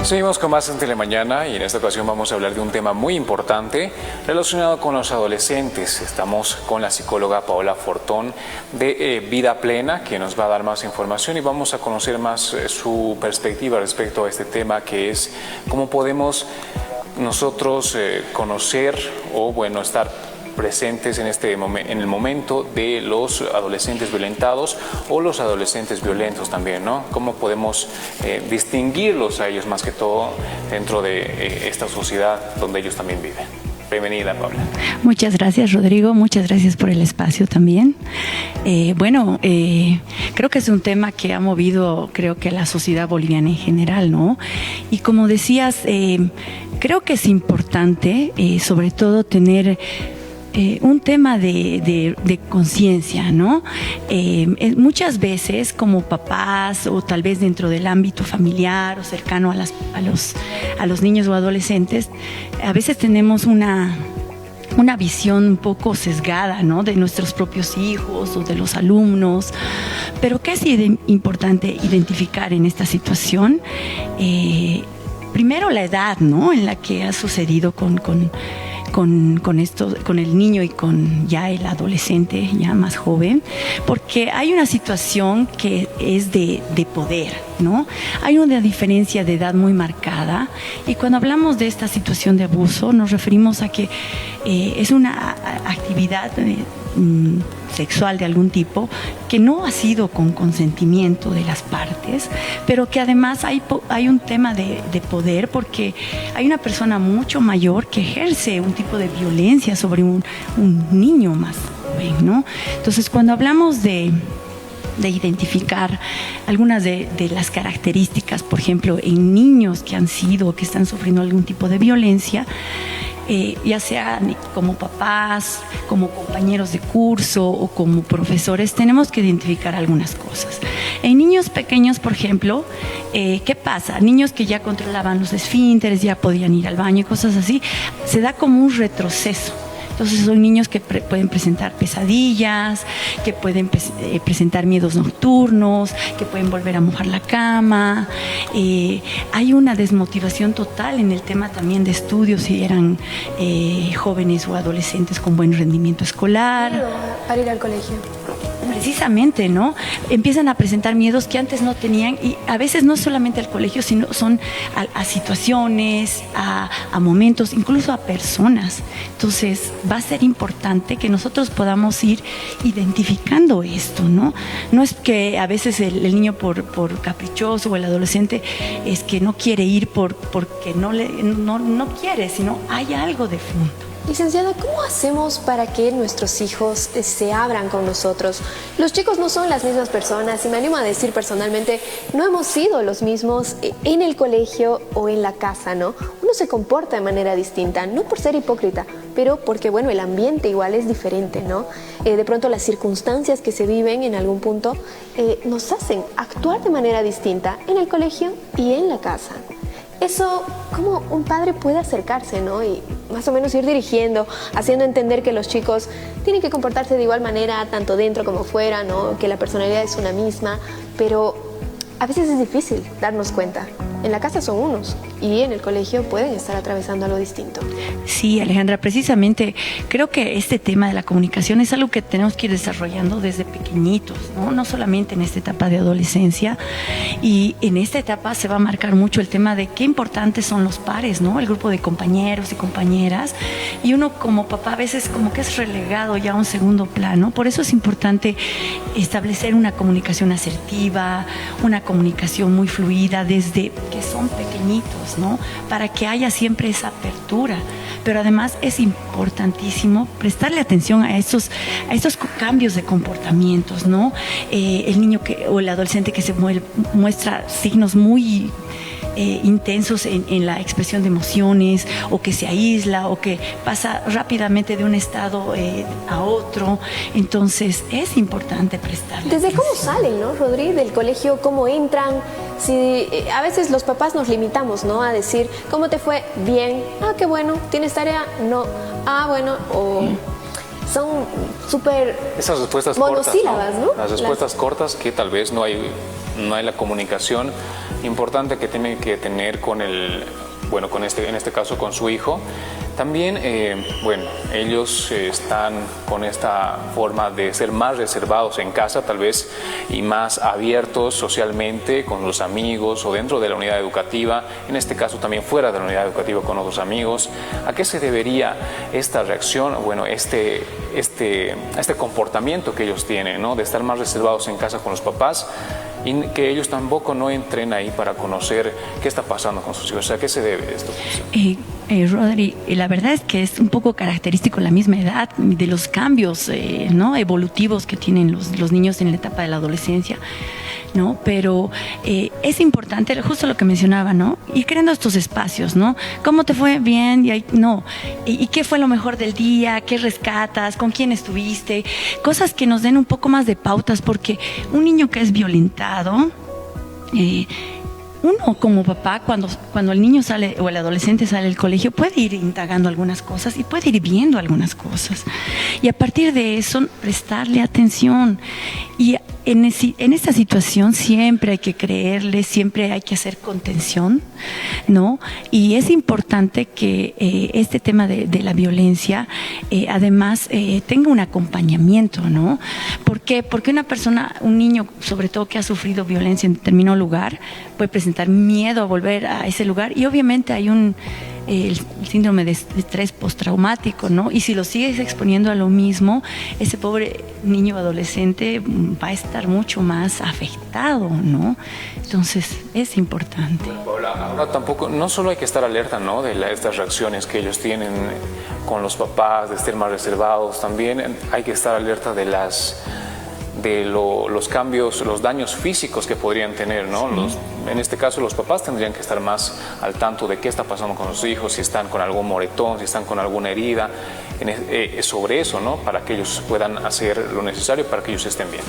Seguimos con más en Telemañana y en esta ocasión vamos a hablar de un tema muy importante relacionado con los adolescentes. Estamos con la psicóloga Paola Fortón de Vida Plena, que nos va a dar más información y vamos a conocer más su perspectiva respecto a este tema, que es cómo podemos nosotros conocer o estar presentes en el momento de los adolescentes violentados o los adolescentes violentos también, ¿no? Cómo podemos distinguirlos a ellos más que todo dentro de esta sociedad donde ellos también viven. Bienvenida, Paula. Muchas gracias, Rodrigo. Muchas gracias por el espacio también. Creo que es un tema que ha movido, creo que la sociedad boliviana en general, ¿no? Y como decías, creo que es importante, sobre todo, tener un tema de conciencia, ¿no? Muchas veces como papás o tal vez dentro del ámbito familiar o cercano a los niños o adolescentes, a veces tenemos una visión un poco sesgada, ¿no? De nuestros propios hijos o de los alumnos. Pero ¿qué es importante identificar en esta situación? Primero la edad, ¿no? En la que ha sucedido con el niño y con ya el adolescente ya más joven, porque hay una situación que es de poder, ¿no? Hay una diferencia de edad muy marcada y cuando hablamos de esta situación de abuso nos referimos a que es una actividad sexual de algún tipo que no ha sido con consentimiento de las partes, pero que además hay un tema de poder, porque hay una persona mucho mayor que ejerce un tipo de violencia sobre un niño más joven, ¿no? Entonces, cuando hablamos de identificar algunas de las características, por ejemplo, en niños que están sufriendo algún tipo de violencia, ya sea como papás, como compañeros de curso o como profesores, tenemos que identificar algunas cosas. En niños pequeños, por ejemplo, ¿qué pasa? Niños que ya controlaban los esfínteres, ya podían ir al baño y cosas así, se da como un retroceso. Entonces son niños que pueden presentar pesadillas, que pueden presentar miedos nocturnos, que pueden volver a mojar la cama. Hay una desmotivación total en el tema también de estudios, si eran jóvenes o adolescentes con buen rendimiento escolar. Miedo para ir al colegio. Precisamente, ¿no? Empiezan a presentar miedos que antes no tenían, y a veces no solamente al colegio, sino son a situaciones, a momentos, incluso a personas. Entonces va a ser importante que nosotros podamos ir identificando esto, ¿no? No es que a veces el niño por caprichoso o el adolescente es que no quiere ir porque no quiere, sino hay algo de fondo. Licenciada, ¿cómo hacemos para que nuestros hijos se abran con nosotros? Los chicos no son las mismas personas y me animo a decir personalmente, no hemos sido los mismos en el colegio o en la casa, ¿no? Uno se comporta de manera distinta, no por ser hipócrita, pero porque, el ambiente igual es diferente, ¿no? De pronto las circunstancias que se viven en algún punto nos hacen actuar de manera distinta en el colegio y en la casa. Eso, ¿cómo un padre puede acercarse, ¿no? Y más o menos ir dirigiendo, haciendo entender que los chicos tienen que comportarse de igual manera, tanto dentro como fuera, ¿no? Que la personalidad es una misma, pero a veces es difícil darnos cuenta. En la casa son unos y en el colegio pueden estar atravesando algo distinto. Sí, Alejandra, precisamente creo que este tema de la comunicación es algo que tenemos que ir desarrollando desde pequeñitos, ¿no? No solamente en esta etapa de adolescencia, y en esta etapa se va a marcar mucho el tema de qué importantes son los pares, ¿no? El grupo de compañeros y compañeras, y uno como papá a veces como que es relegado ya a un segundo plano. Por eso es importante establecer una comunicación asertiva, una comunicación muy fluida desde que son pequeñitos, ¿no? Para que haya siempre esa apertura. Pero además es importantísimo prestarle atención a estos cambios de comportamientos, ¿no? El niño o el adolescente que se muestra signos muy intensos en la expresión de emociones, o que se aísla, o que pasa rápidamente de un estado a otro. Entonces es importante prestarle ¿Desde atención. cómo salen, ¿no, Rodri, del colegio? ¿Cómo entran? Si a veces los papás nos limitamos, ¿no? A decir, ¿cómo te fue? Bien. Ah, qué bueno. ¿Tienes tarea? No. Ah, bueno. O son súper esas respuestas monosílabas, cortas, ¿no? Las respuestas cortas que tal vez no hay no hay la comunicación importante que tiene que tener con el, bueno, con en este caso con su hijo. También, bueno, ellos están con esta forma de ser más reservados en casa, tal vez, y más abiertos socialmente con los amigos o dentro de la unidad educativa, en este caso también fuera de la unidad educativa con otros amigos. ¿A qué se debería esta reacción? Bueno, este comportamiento que ellos tienen, ¿no? De estar más reservados en casa con los papás y que ellos tampoco no entren ahí para conocer qué está pasando con sus hijos. O sea, ¿a qué se debe esto? Rodri, la verdad es que es un poco característico la misma edad de los cambios ¿no? evolutivos que tienen los niños en la etapa de la adolescencia, ¿no? Pero es importante, justo lo que mencionaba, ¿no? Ir creando estos espacios, ¿no? ¿Cómo te fue? Bien, no. ¿Y qué fue lo mejor del día? ¿Qué rescatas? ¿Con quién estuviste? Cosas que nos den un poco más de pautas, porque un niño que es violentado, uno como papá, cuando el niño sale o el adolescente sale del colegio, puede ir indagando algunas cosas y puede ir viendo algunas cosas. Y a partir de eso, prestarle atención. Y en esta situación siempre hay que creerle, siempre hay que hacer contención, ¿no? Y es importante que este tema de la violencia, además, tenga un acompañamiento, ¿no? ¿Por qué? Porque un niño, sobre todo que ha sufrido violencia en determinado lugar, puede presentar miedo a volver a ese lugar, y obviamente hay el síndrome de estrés postraumático, ¿no? Y si lo sigues exponiendo a lo mismo, ese pobre niño adolescente va a estar mucho más afectado, ¿no? Entonces es importante. Bueno, Paola, ahora tampoco, no solo hay que estar alerta, ¿no? De estas reacciones que ellos tienen con los papás, de estar más reservados, también hay que estar alerta de los cambios, los daños físicos que podrían tener, ¿no? Sí. En este caso, los papás tendrían que estar más al tanto de qué está pasando con sus hijos, si están con algún moretón, si están con alguna herida, sobre eso, ¿no? Para que ellos puedan hacer lo necesario para que ellos estén bien.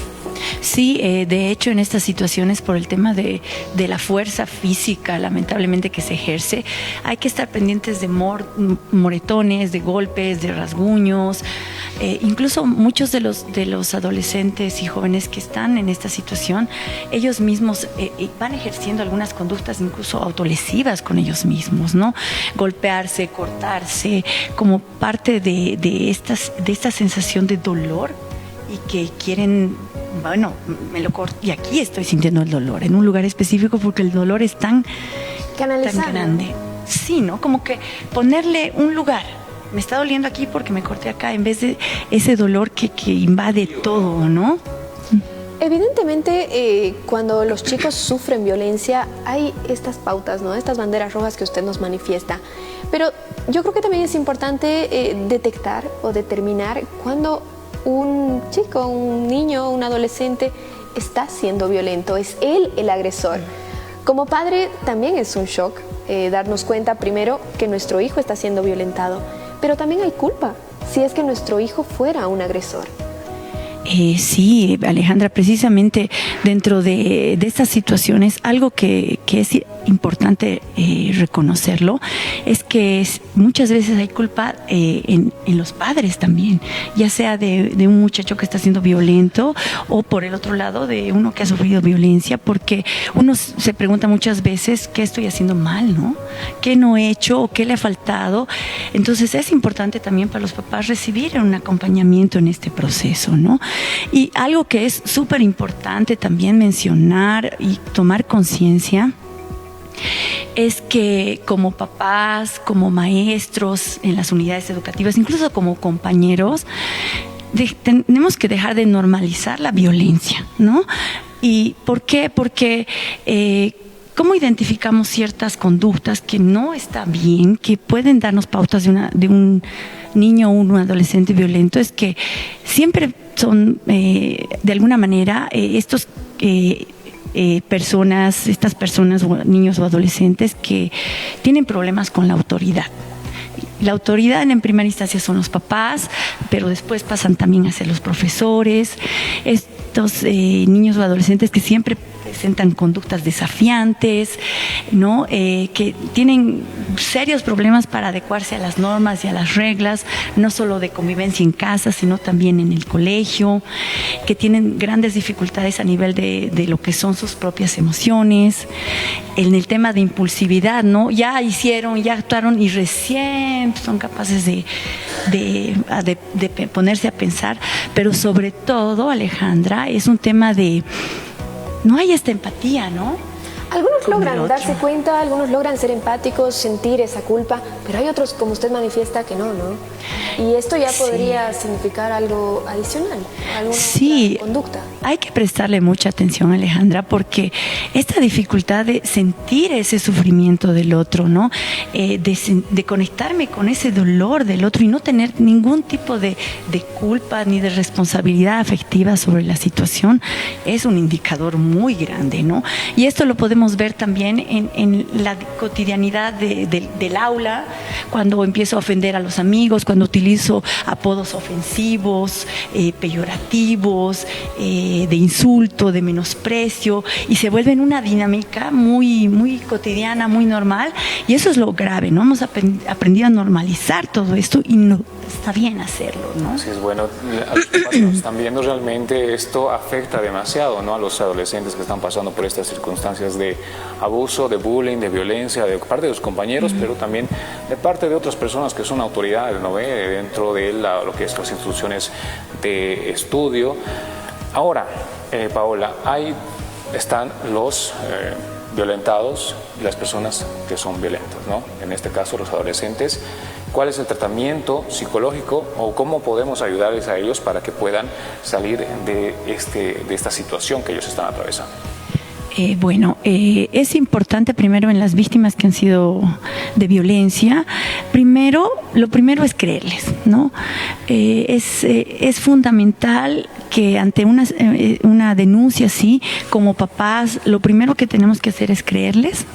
Sí, de hecho, en estas situaciones, por el tema de la fuerza física, lamentablemente, que se ejerce, hay que estar pendientes de moretones, de golpes, de rasguños. Incluso muchos de los adolescentes y jóvenes que están en esta situación, ellos mismos van ejerciendo algunas conductas incluso autolesivas con ellos mismos, ¿no? Golpearse, cortarse, como parte de esta sensación de dolor, y que quieren, bueno, me lo corto y aquí estoy sintiendo el dolor en un lugar específico porque el dolor es tan grande. Sí, ¿no? Como que ponerle un lugar. Me está doliendo aquí porque me corté acá, en vez de ese dolor que invade todo, ¿no? Evidentemente, cuando los chicos sufren violencia, hay estas pautas, ¿no? Estas banderas rojas que usted nos manifiesta. Pero yo creo que también es importante detectar o determinar cuando un chico, un niño, un adolescente está siendo violento, es él el agresor. Como padre también es un shock darnos cuenta primero que nuestro hijo está siendo violentado, pero también hay culpa si es que nuestro hijo fuera un agresor. Sí, Alejandra, precisamente dentro de estas situaciones, algo que es importante reconocerlo, es que muchas veces hay culpa en los padres también, ya sea de un muchacho que está siendo violento o por el otro lado de uno que ha sufrido violencia, porque uno se pregunta muchas veces qué estoy haciendo mal, ¿no? ¿Qué no he hecho o qué le ha faltado? Entonces es importante también para los papás recibir un acompañamiento en este proceso, ¿no? Y algo que es súper importante también mencionar y tomar conciencia es que como papás, como maestros en las unidades educativas, incluso como compañeros, tenemos que dejar de normalizar la violencia, ¿no? ¿Y por qué? Porque ¿cómo identificamos ciertas conductas que no están bien, que pueden darnos pautas de un niño o un adolescente violento? Es que siempre son, de alguna manera, estas personas, niños o adolescentes que tienen problemas con la autoridad. La autoridad en primera instancia son los papás, pero después pasan también a ser los profesores. Estos niños o adolescentes que siempre presentan conductas desafiantes, ¿no? Que tienen serios problemas para adecuarse a las normas y a las reglas, no solo de convivencia en casa, sino también en el colegio, que tienen grandes dificultades a nivel de lo que son sus propias emociones, en el tema de impulsividad, ¿no? Ya hicieron, ya actuaron y recién son capaces de ponerse a pensar, pero sobre todo, Alejandra, es un tema de no hay esta empatía, ¿no? Algunos logran darse cuenta, algunos logran ser empáticos, sentir esa culpa, pero hay otros, como usted manifiesta, que no, ¿no? Y esto ya podría significar algo adicional, alguna otra conducta. Hay que prestarle mucha atención, Alejandra, porque esta dificultad de sentir ese sufrimiento del otro, ¿no? De conectarme con ese dolor del otro y no tener ningún tipo de culpa ni de responsabilidad afectiva sobre la situación, es un indicador muy grande, ¿no? Y esto lo podemos ver también en la cotidianidad del aula, cuando empiezo a ofender a los amigos, cuando utilizo apodos ofensivos, peyorativos, de insulto, de menosprecio, y se vuelve en una dinámica muy, muy cotidiana, muy normal, y eso es lo grave, ¿no? Hemos aprendido a normalizar todo esto y no está bien hacerlo, ¿no? Así es, bueno, a los papás que nos están viendo, realmente esto afecta demasiado, ¿no? A los adolescentes que están pasando por estas circunstancias de abuso, de bullying, de violencia, de parte de los compañeros, pero también de parte de otras personas que son autoridades, ¿no? Dentro de lo que es las instituciones de estudio. Ahora, Paola, ahí están los violentados y las personas que son violentas, ¿no? En este caso, los adolescentes. ¿Cuál es el tratamiento psicológico o cómo podemos ayudarles a ellos para que puedan salir de esta situación que ellos están atravesando? Es importante primero en las víctimas que han sido de violencia, lo primero es creerles, ¿no? Es fundamental que ante una denuncia así, como papás, lo primero que tenemos que hacer es creerles.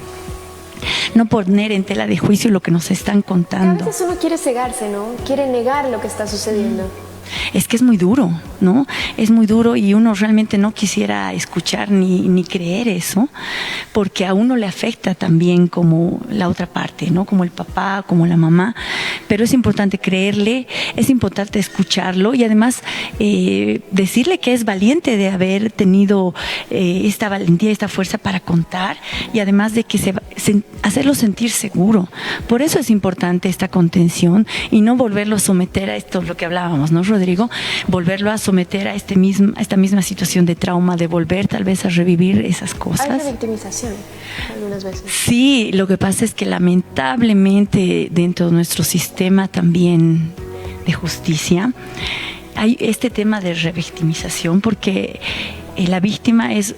No poner en tela de juicio lo que nos están contando. A veces uno quiere cegarse, ¿no? Quiere negar lo que está sucediendo. Es que es muy duro, ¿no? Es muy duro y uno realmente no quisiera escuchar ni creer eso, porque a uno le afecta también como la otra parte, ¿no? Como el papá, como la mamá, pero es importante creerle, es importante escucharlo y además decirle que es valiente de haber tenido esta valentía, esta fuerza para contar y además de que hacerlo sentir seguro. Por eso es importante esta contención y no volverlo a someter a esto, lo que hablábamos, ¿no, Rodrigo? Volverlo a someter a esta misma situación de trauma, de volver tal vez a revivir esas cosas. Hay revictimización algunas veces. Sí, lo que pasa es que lamentablemente dentro de nuestro sistema también de justicia hay este tema de revictimización porque la víctima es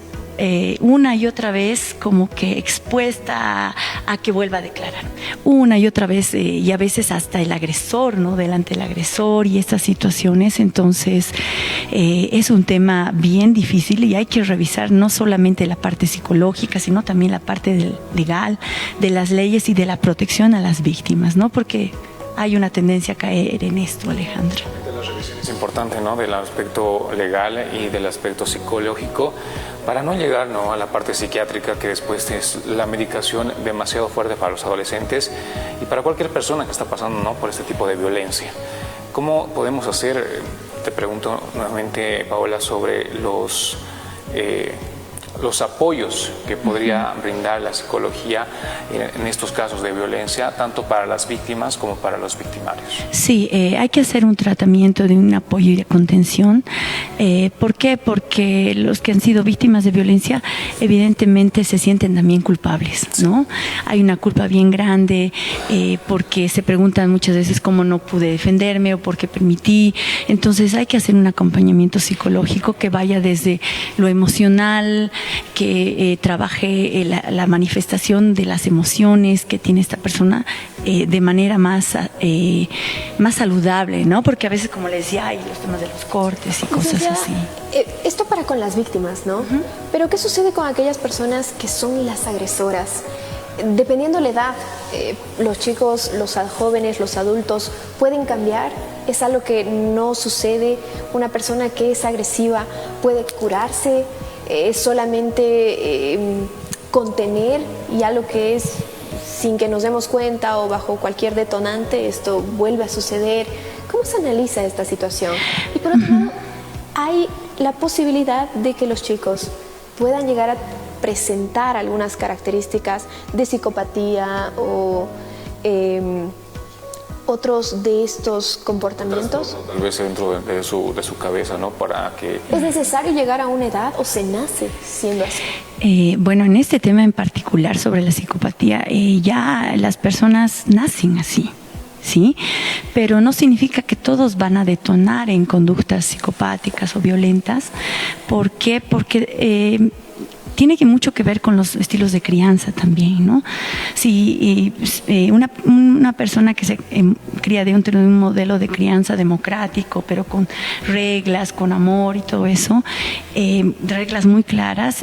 una y otra vez como que expuesta a que vuelva a declarar una y otra vez y a veces hasta el agresor, ¿no? Delante del agresor y estas situaciones. Entonces es un tema bien difícil y hay que revisar no solamente la parte psicológica sino también la parte legal de las leyes y de la protección a las víctimas, ¿no? Porque hay una tendencia a caer en esto, Alejandra. La revisión es importante, ¿no? Del aspecto legal y del aspecto psicológico para no llegar, ¿no? A la parte psiquiátrica, que después es la medicación demasiado fuerte para los adolescentes y para cualquier persona que está pasando, ¿no? Por este tipo de violencia. ¿Cómo podemos hacer? Te pregunto nuevamente, Paola, sobre los apoyos que podría brindar la psicología en estos casos de violencia, tanto para las víctimas como para los victimarios. Sí, hay que hacer un tratamiento de un apoyo y de contención. ¿Por qué? Porque los que han sido víctimas de violencia evidentemente se sienten también culpables, ¿no? Hay una culpa bien grande porque se preguntan muchas veces cómo no pude defenderme o por qué permití. Entonces hay que hacer un acompañamiento psicológico que vaya desde lo emocional, que trabaje la manifestación de las emociones que tiene esta persona de manera más saludable, ¿no? Porque a veces, como le decía, hay los temas de los cortes y cosas así. Esto para con las víctimas, ¿no? Pero ¿qué sucede con aquellas personas que son las agresoras? Dependiendo la edad, los chicos, los jóvenes, los adultos pueden cambiar. Es algo que no sucede. Una persona que es agresiva puede curarse. solamente contener ya lo que es sin que nos demos cuenta o bajo cualquier detonante, esto vuelve a suceder. ¿Cómo se analiza esta situación? Y por otro lado, hay la posibilidad de que los chicos puedan llegar a presentar algunas características de psicopatía o otros de estos comportamientos. Tal vez dentro de su cabeza, ¿no? Para que... ¿Es necesario llegar a una edad o se nace siendo así? Bueno, en este tema en particular sobre la psicopatía, ya las personas nacen así, ¿sí? Pero no significa que todos van a detonar en conductas psicopáticas o violentas. ¿Por qué? Porque tiene mucho que ver con los estilos de crianza también, ¿no? Si una persona que se cría dentro de un modelo de crianza democrático, pero con reglas, con amor y todo eso, reglas muy claras,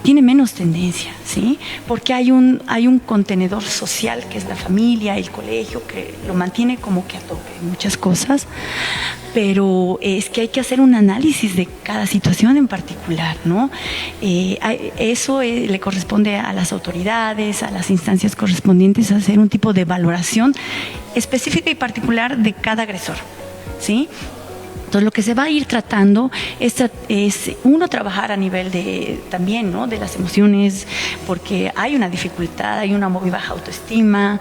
tiene menos tendencia, ¿sí? Porque hay un contenedor social que es la familia, el colegio, que lo mantiene como que a tope en muchas cosas, pero es que hay que hacer un análisis de cada situación en particular, ¿no? Eso le corresponde a las autoridades, a las instancias correspondientes, hacer un tipo de valoración específica y particular de cada agresor, ¿sí? Entonces, lo que se va a ir tratando es uno, trabajar a nivel también, ¿no? De las emociones, porque hay una dificultad, hay una muy baja autoestima,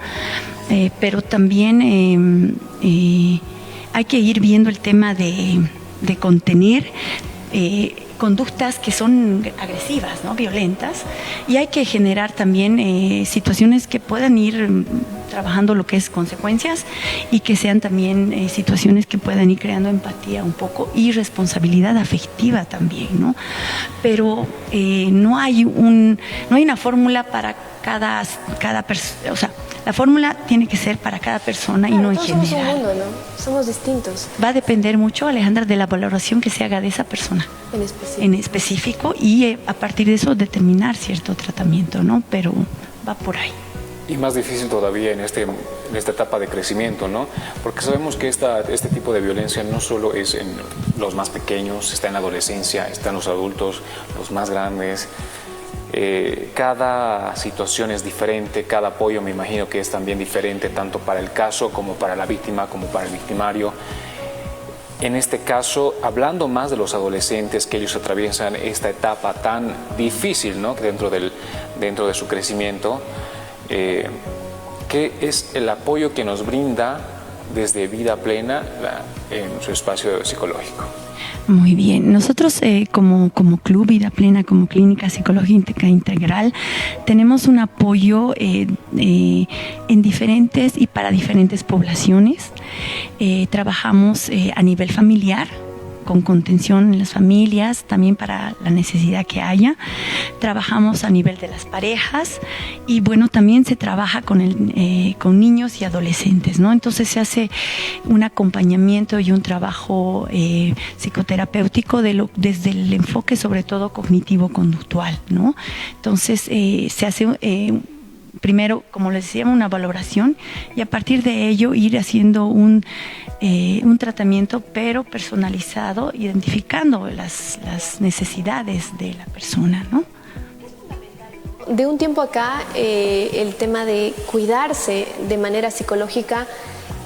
pero también hay que ir viendo el tema de contener conductas que son agresivas, ¿no? Violentas, y hay que generar también situaciones que puedan ir trabajando lo que es consecuencias y que sean también situaciones que puedan ir creando empatía un poco y responsabilidad afectiva también, ¿no? Pero no hay una fórmula para cada persona, o sea, la fórmula tiene que ser para cada persona, claro, y no en general. Somos un mundo, ¿no? Somos distintos. Va a depender mucho, Alejandra, de la valoración que se haga de esa persona. En específico, y a partir de eso determinar cierto tratamiento, ¿no? Pero va por ahí. Y más difícil todavía en esta etapa de crecimiento, ¿no? Porque sabemos que este tipo de violencia no solo es en los más pequeños, está en la adolescencia, está en los adultos, los más grandes. Cada situación es diferente, cada apoyo me imagino que es también diferente, tanto para el caso como para la víctima, como para el victimario. En este caso, hablando más de los adolescentes, que ellos atraviesan esta etapa tan difícil, ¿no? Dentro de su crecimiento, ¿qué es el apoyo que nos brinda desde Vida Plena en su espacio psicológico? Muy bien. Nosotros como Club Vida Plena, como Clínica Psicológica Integral, tenemos un apoyo en diferentes y para diferentes poblaciones. Trabajamos a nivel familiar, con contención en las familias, también para la necesidad que haya. Trabajamos a nivel de las parejas y bueno, también se trabaja con niños y adolescentes, ¿no? Entonces se hace un acompañamiento y un trabajo psicoterapéutico desde el enfoque sobre todo cognitivo-conductual, ¿no? Entonces se hace primero, como les decía, una valoración y a partir de ello ir haciendo un tratamiento pero personalizado, identificando las necesidades de la persona, ¿no? De un tiempo acá, el tema de cuidarse de manera psicológica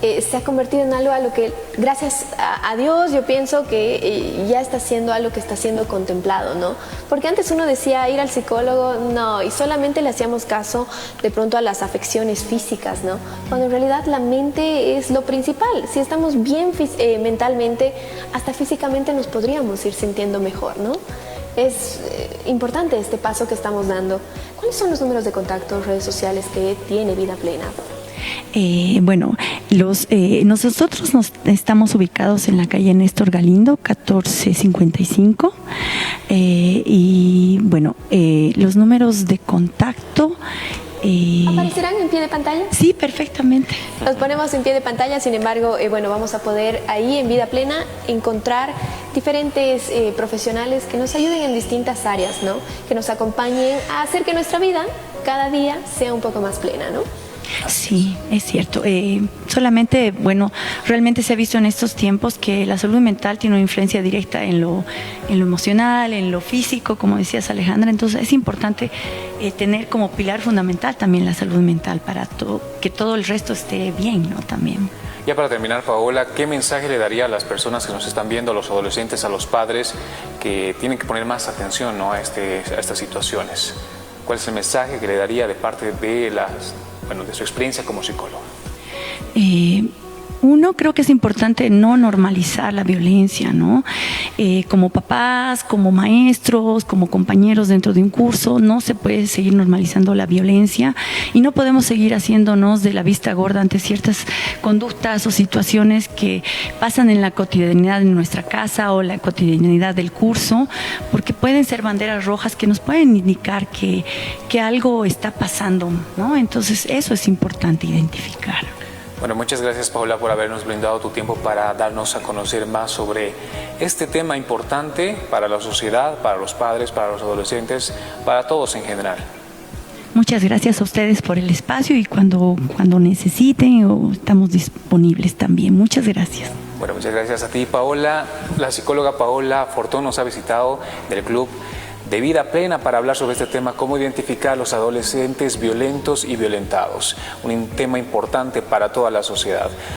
se ha convertido en algo a lo que, gracias a Dios, yo pienso que ya está siendo algo que está siendo contemplado, ¿no? Porque antes uno decía ir al psicólogo, no, y solamente le hacíamos caso de pronto a las afecciones físicas, ¿no? Cuando en realidad la mente es lo principal. Si estamos bien mentalmente, hasta físicamente nos podríamos ir sintiendo mejor, ¿no? Es importante este paso que estamos dando. ¿Cuáles son los números de contacto, redes sociales que tiene Vida Plena? Bueno, nosotros estamos ubicados en la calle Néstor Galindo, 1455, y bueno, los números de contacto... ¿Aparecerán en pie de pantalla? Sí, perfectamente. Los ponemos en pie de pantalla, sin embargo, bueno, vamos a poder ahí en Vida Plena encontrar diferentes profesionales que nos ayuden en distintas áreas, ¿no? Que nos acompañen a hacer que nuestra vida cada día sea un poco más plena, ¿no? Sí, es cierto. Solamente, bueno, realmente se ha visto en estos tiempos que la salud mental tiene una influencia directa en lo emocional, en lo físico, como decías Alejandra. Entonces es importante tener como pilar fundamental también la salud mental para que todo el resto esté bien, ¿no? También. Ya para terminar, Paola, ¿qué mensaje le daría a las personas que nos están viendo, a los adolescentes, a los padres, que tienen que poner más atención, ¿no? a estas situaciones? ¿Cuál es el mensaje que le daría de parte de de su experiencia como psicólogo? Uno, creo que es importante no normalizar la violencia, ¿no? Como papás, como maestros, como compañeros dentro de un curso, no se puede seguir normalizando la violencia y no podemos seguir haciéndonos de la vista gorda ante ciertas conductas o situaciones que pasan en la cotidianidad de nuestra casa o la cotidianidad del curso, porque pueden ser banderas rojas que nos pueden indicar que algo está pasando, ¿no? Entonces eso es importante identificar. Bueno, muchas gracias, Paola, por habernos brindado tu tiempo para darnos a conocer más sobre este tema importante para la sociedad, para los padres, para los adolescentes, para todos en general. Muchas gracias a ustedes por el espacio y cuando necesiten estamos disponibles también. Muchas gracias. Bueno, muchas gracias a ti, Paola. La psicóloga Paola Fortón nos ha visitado del Club de Vida Plena para hablar sobre este tema, cómo identificar a los adolescentes violentos y violentados, un tema importante para toda la sociedad.